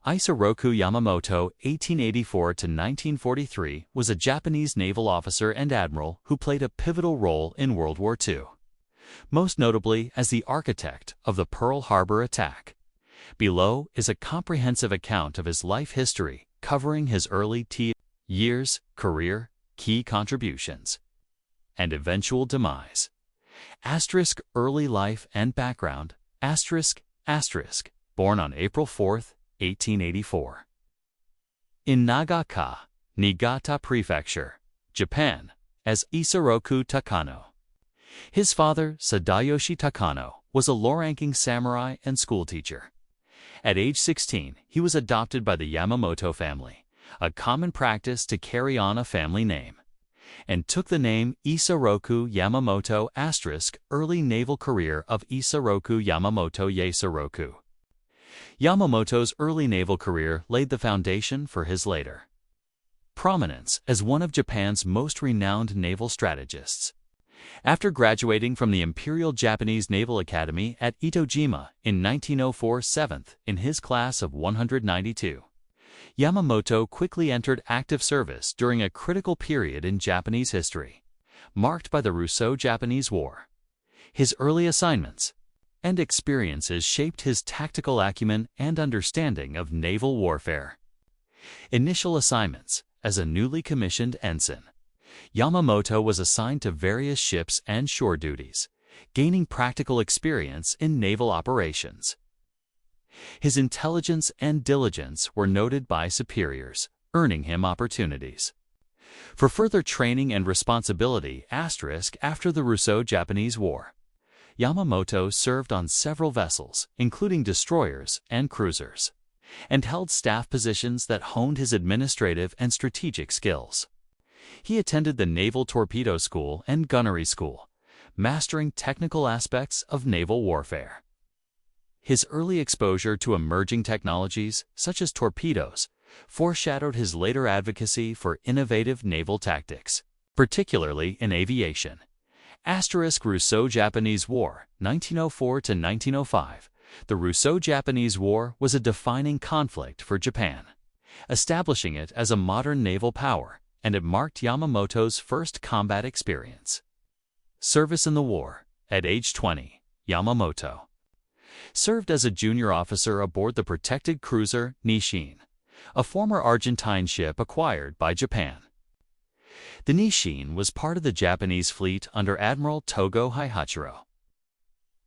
Isoroku Yamamoto, 1884–1943, was a Japanese naval officer and admiral who played a pivotal role in World War II, most notably as the architect of the Pearl Harbor attack. Below is a comprehensive account of his life history, covering his early years, career, key contributions, and eventual demise. Asterisk early life and background. Asterisk. Born on April 4, 1884. In Nagaka, Niigata Prefecture, Japan, as Isoroku Takano. His father, Sadayoshi Takano, was a low-ranking samurai and schoolteacher. At age 16, he was adopted by the Yamamoto family, a common practice to carry on a family name, and took the name Isoroku Yamamoto *, early naval career of Isoroku Yamamoto Yaesoroku. Yamamoto's early naval career laid the foundation for his later prominence as one of Japan's most renowned naval strategists. After graduating from the Imperial Japanese Naval Academy at Itojima in 1904, seventh in his class of 192, Yamamoto quickly entered active service during a critical period in Japanese history, marked by the Russo-Japanese War. His early assignments and experiences shaped his tactical acumen and understanding of naval warfare. Initial assignments. As a newly commissioned ensign, Yamamoto was assigned to various ships and shore duties, gaining practical experience in naval operations. His intelligence and diligence were noted by superiors, earning him opportunities for further training and responsibility. After the Russo-Japanese War, Yamamoto served on several vessels, including destroyers and cruisers, and held staff positions that honed his administrative and strategic skills. He attended the Naval Torpedo School and Gunnery School, mastering technical aspects of naval warfare. His early exposure to emerging technologies, such as torpedoes, foreshadowed his later advocacy for innovative naval tactics, particularly in aviation. Russo-Japanese War, 1904–1905. The Russo-Japanese War was a defining conflict for Japan, establishing it as a modern naval power, and it marked Yamamoto's first combat experience. Service in the war. At age 20, Yamamoto served as a junior officer aboard the protected cruiser Nishin, a former Argentine ship acquired by Japan. The Nishin was part of the Japanese fleet under Admiral Togo Haihachiro.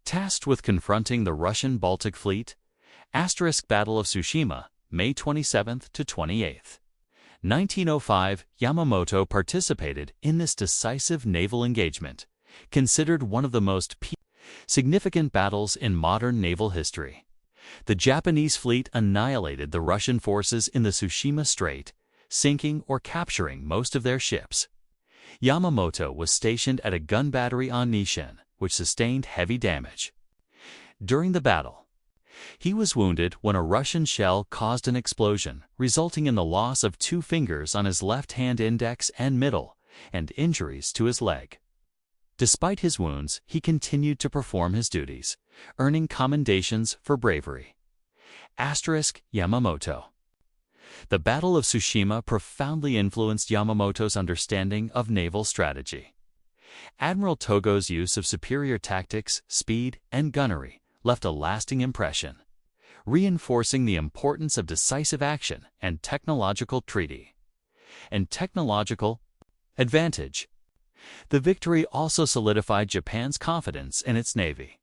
Tasked with confronting the Russian Baltic Fleet, Battle of Tsushima, May 27–28, 1905, Yamamoto participated in this decisive naval engagement, considered one of the most significant battles in modern naval history. The Japanese fleet annihilated the Russian forces in the Tsushima Strait, sinking or capturing most of their ships. Yamamoto was stationed at a gun battery on Nishin, which sustained heavy damage. During the battle, he was wounded when a Russian shell caused an explosion, resulting in the loss of 2 fingers on his left hand index and middle, and injuries to his leg. Despite his wounds, he continued to perform his duties, earning commendations for bravery. Yamamoto. The Battle of Tsushima profoundly influenced Yamamoto's understanding of naval strategy. Admiral Togo's use of superior tactics, speed, and gunnery left a lasting impression, reinforcing the importance of decisive action and technological advantage. The victory also solidified Japan's confidence in its navy,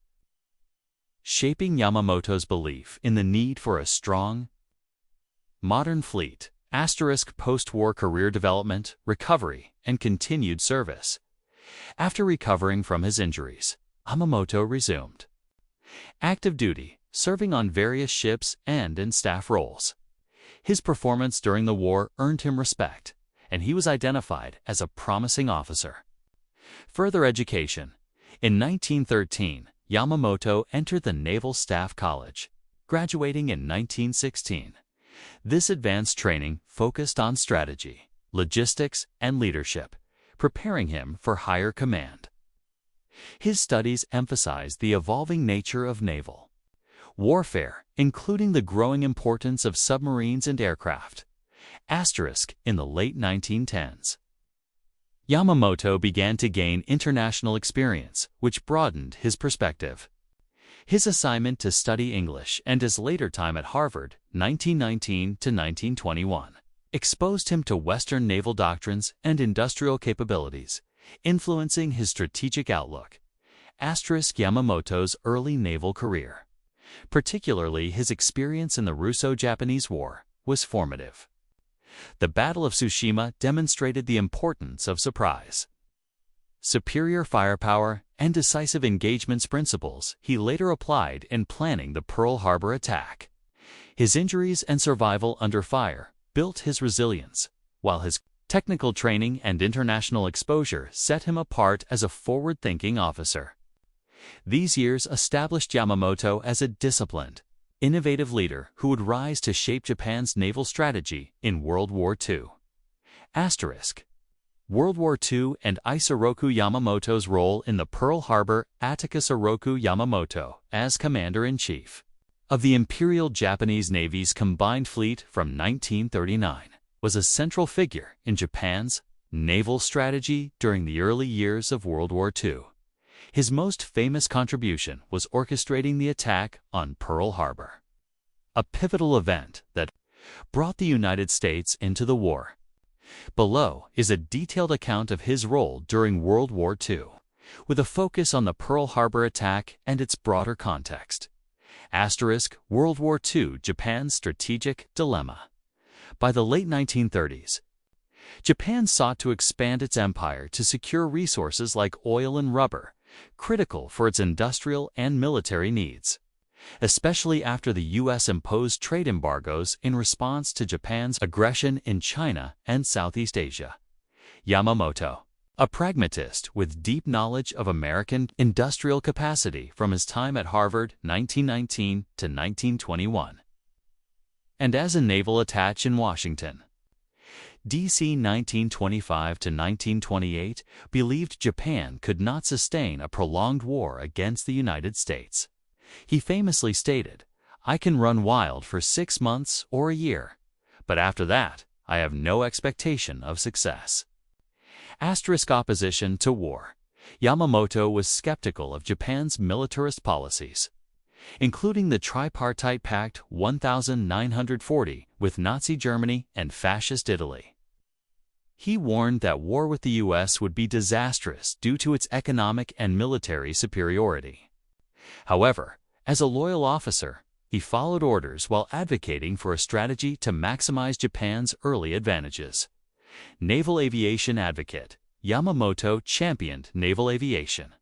shaping Yamamoto's belief in the need for a strong, modern fleet. Post-war career development, recovery, and continued service. After recovering from his injuries, Yamamoto resumed active duty, serving on various ships and in staff roles. His performance during the war earned him respect, and he was identified as a promising officer. Further education. In 1913, Yamamoto entered the Naval Staff College, graduating in 1916. This advanced training focused on strategy, logistics, and leadership, preparing him for higher command. His studies emphasized the evolving nature of naval Warfare, including the growing importance of submarines and aircraft. In the late 1910s. Yamamoto began to gain international experience, which broadened his perspective. His assignment to study English and his later time at Harvard, 1919 to 1921, exposed him to Western naval doctrines and industrial capabilities, influencing his strategic outlook. Yamamoto's early naval career, particularly his experience in the Russo-Japanese War, was formative. The Battle of Tsushima demonstrated the importance of surprise, superior firepower, and decisive engagements principles he later applied in planning the Pearl Harbor attack. His injuries and survival under fire built his resilience, while his technical training and international exposure set him apart as a forward-thinking officer. These years established Yamamoto as a disciplined, innovative leader who would rise to shape Japan's naval strategy in World War II. World War II and Isoroku Yamamoto's role in the Pearl Harbor. Isoroku Yamamoto, as Commander-in-Chief of the Imperial Japanese Navy's combined fleet from 1939, was a central figure in Japan's naval strategy during the early years of World War II. His most famous contribution was orchestrating the attack on Pearl Harbor, a pivotal event that brought the United States into the war. Below is a detailed account of his role during World War II, with a focus on the Pearl Harbor attack and its broader context. World War II, Japan's strategic dilemma. By the late 1930s, Japan sought to expand its empire to secure resources like oil and rubber, critical for its industrial and military needs, especially after the U.S. imposed trade embargoes in response to Japan's aggression in China and Southeast Asia. Yamamoto, a pragmatist with deep knowledge of American industrial capacity from his time at Harvard 1919 to 1921, and as a naval attaché in Washington, D.C. 1925 to 1928, believed Japan could not sustain a prolonged war against the United States. He famously stated, "I can run wild for 6 months or a year, but after that, I have no expectation of success." Opposition to war. Yamamoto was skeptical of Japan's militarist policies, including the Tripartite Pact 1940 with Nazi Germany and Fascist Italy. He warned that war with the U.S. would be disastrous due to its economic and military superiority. However, as a loyal officer, he followed orders while advocating for a strategy to maximize Japan's early advantages. Naval aviation advocate, Yamamoto championed naval aviation,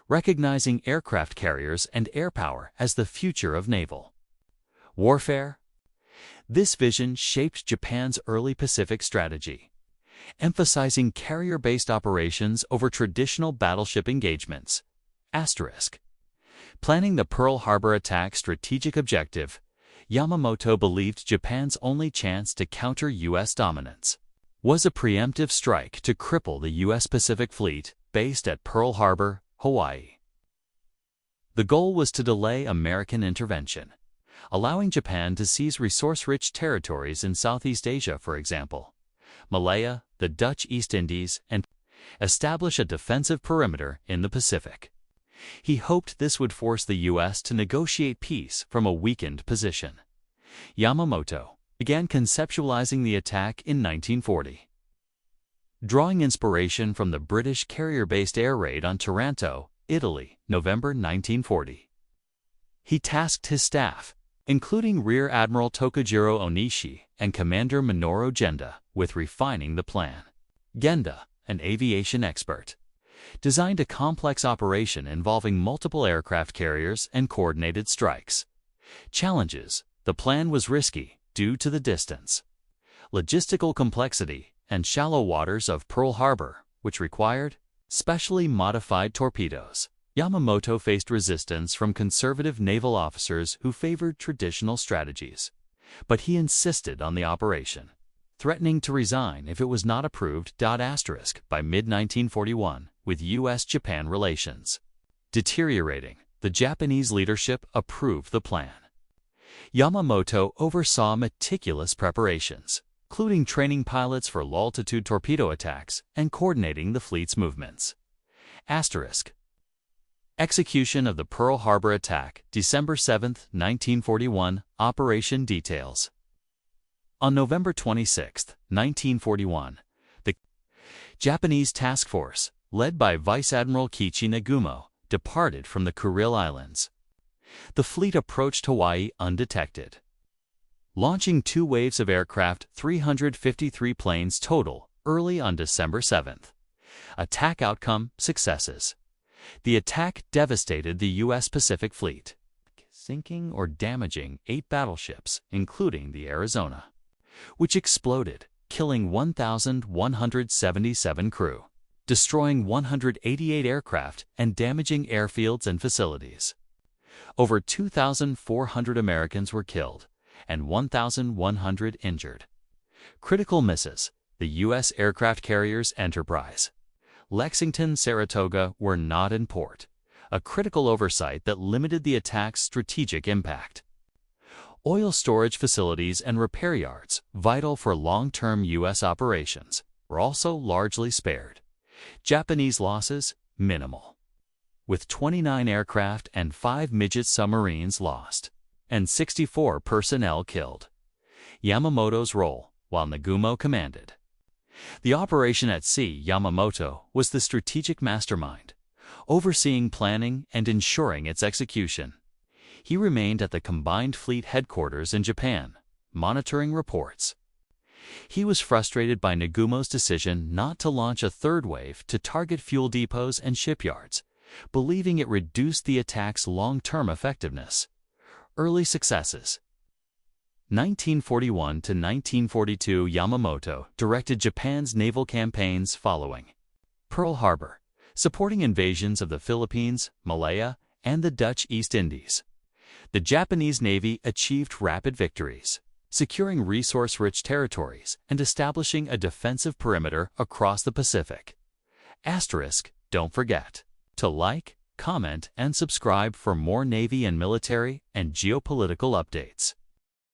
recognizing aircraft carriers and air power as the future of naval warfare. This vision shaped Japan's early Pacific strategy, emphasizing carrier-based operations over traditional battleship engagements. Planning the Pearl Harbor attack strategic objective, Yamamoto believed Japan's only chance to counter U.S. dominance was a preemptive strike to cripple the U.S. Pacific Fleet based at Pearl Harbor, Hawaii. The goal was to delay American intervention, allowing Japan to seize resource-rich territories in Southeast Asia, for example, Malaya, the Dutch East Indies, and establish a defensive perimeter in the Pacific. He hoped this would force the U.S. to negotiate peace from a weakened position. Yamamoto began conceptualizing the attack in 1940. Drawing inspiration from the British carrier-based air raid on Taranto, Italy, November 1940. He tasked his staff, including Rear Admiral Tokujiro Onishi and Commander Minoru Genda, with refining the plan. Genda, an aviation expert, designed a complex operation involving multiple aircraft carriers and coordinated strikes. Challenges: the plan was risky due to the distance, logistical complexity, and shallow waters of Pearl Harbor, which required specially modified torpedoes. Yamamoto faced resistance from conservative naval officers who favored traditional strategies, but he insisted on the operation, threatening to resign if it was not approved. By mid-1941, with U.S.-Japan relations deteriorating, the Japanese leadership approved the plan. Yamamoto oversaw meticulous preparations, including training pilots for low-altitude torpedo attacks and coordinating the fleet's movements. Asterisk. Execution of the Pearl Harbor attack, December 7, 1941, operation details. On November 26, 1941, the Japanese task force, led by Vice Admiral Kiichi Nagumo, departed from the Kuril Islands. The fleet approached Hawaii undetected, launching 2 waves of aircraft, 353 planes total, early on December 7. Attack outcome: successes. The attack devastated the U.S. Pacific Fleet, sinking or damaging 8 battleships, including the Arizona, which exploded, killing 1,177 crew, destroying 188 aircraft and damaging airfields and facilities. Over 2,400 Americans were killed and 1,100 injured. Critical misses: the U.S. aircraft carriers Enterprise, Lexington, Saratoga were not in port, a critical oversight that limited the attack's strategic impact. Oil storage facilities and repair yards, vital for long-term U.S. operations, were also largely spared. Japanese losses: minimal, with 29 aircraft and 5 midget submarines lost, and 64 personnel killed. Yamamoto's role, while Nagumo commanded the operation at sea, Yamamoto was the strategic mastermind, overseeing planning and ensuring its execution. He remained at the Combined Fleet headquarters in Japan, monitoring reports. He was frustrated by Nagumo's decision not to launch a 3rd wave to target fuel depots and shipyards, believing it reduced the attack's long-term effectiveness. Early successes. 1941 to 1942, Yamamoto directed Japan's naval campaigns following Pearl Harbor, supporting invasions of the Philippines, Malaya, and the Dutch East Indies. The Japanese Navy achieved rapid victories, securing resource-rich territories and establishing a defensive perimeter across the Pacific. Asterisk. Don't forget to like, comment, and subscribe for more Navy and military and geopolitical updates.